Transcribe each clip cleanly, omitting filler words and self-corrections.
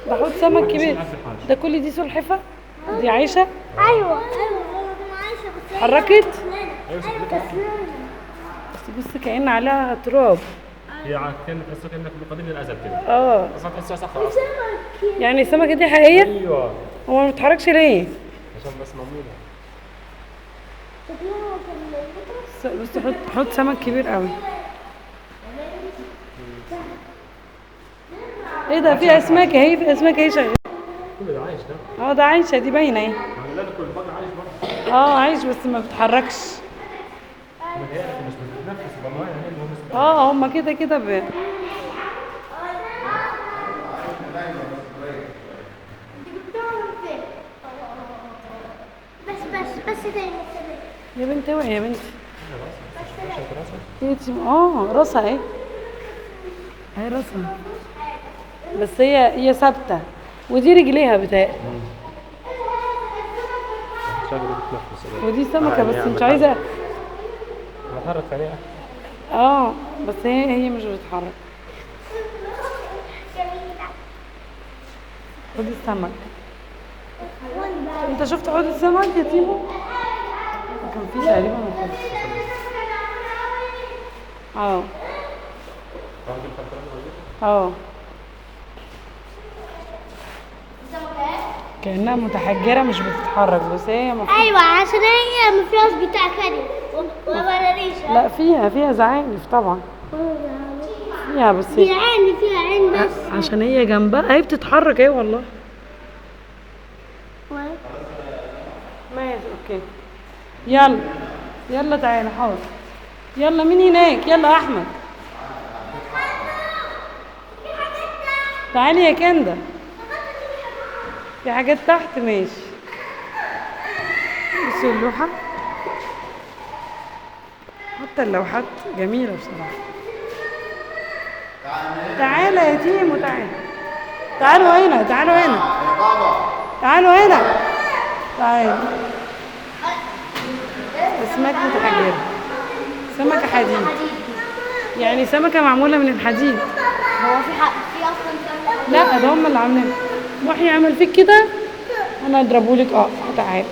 ده حوض سمك كبير. ده كل دي سلحفة؟ دي عايشة؟ ايوه انا عايشه بس اتحركت؟ ايوه كسلانه. بس بص كأن عليها تراب. هي كانت تحسها كانك من قديم الازل كده. اه بس تحسها صخره اصلا. سمك يعني السمكة دي حقيقية؟ ايوه هو ما بيتحركش ليه؟ عشان بس مضمونه. شكلها كان بص حوض سمك كبير قوي. ايه ده؟ في اسماك اهي، في اسماك اهي شغاله. كل ده عايش ده. اه ده عايشه، دي باينه اهي. يعني لا ده كل البقر عايش برضه. اه عايش بس ما بتتحركش. متهيألك مش بتتنفس بالميه يعني المهم هما كده كده بس تاني. يا بنت اوعي يا بنتي. راسها. راسها اهي. اهي راسها. بس هي ثابته. ودي رجليها بتاعي. شكله بتتنفس. ودي سمكه بس مش عايزه. بتحرك ثانيه. بس هي مش بتتحرك. ودي السمك. انت شفت حوض السمك يا تيمو؟ كان فيه تقريبا وخلص. اه كأنها متحجرة مش بتتحرك بس هي ايوه عشان هي ما فيهاش بتاع كده ولا ريشه. لا فيها زعانف طبعا. فيها بس فيها عين بس. عشان هي جنبها هي بتتحرك اهي والله. ماشي اوكي. يلا تعالى حاضر. يلا مين هناك؟ يلا يا احمد. تعالي يا كندا. في حاجات تحت ماشي. بصوا اللوحة. حتى اللوحات جميلة بصراحة. تعالى يا تيمو تعالوا هنا تعالوا هنا. تعالوا. أسماك متحجرة. سمكة حديد. يعني سمكة معمولة من الحديد. هو في اصلا سمك؟ لا ده هم اللي عاملين. محي يعمل فيك كده انا اضربهولك. تعالى.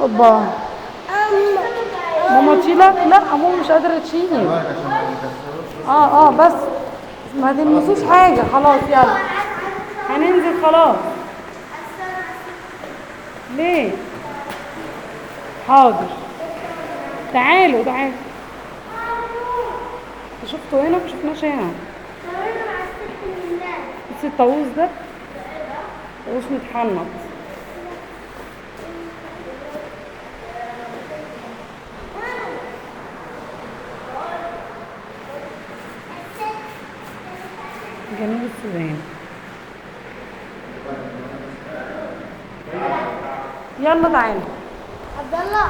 اوبا. ماما تشيلك؟ لا ماما مش قادرة تشيلني. بس ما تلمسوش حاجة. خلاص يلا هننزل خلاص. ليه؟ حاضر. تعالوا. شفتوا هنا؟ ما شفناش هنا. بس الطاووس ده طاووس متحنط. جنوب السودان. يلا تعالى. عبد الله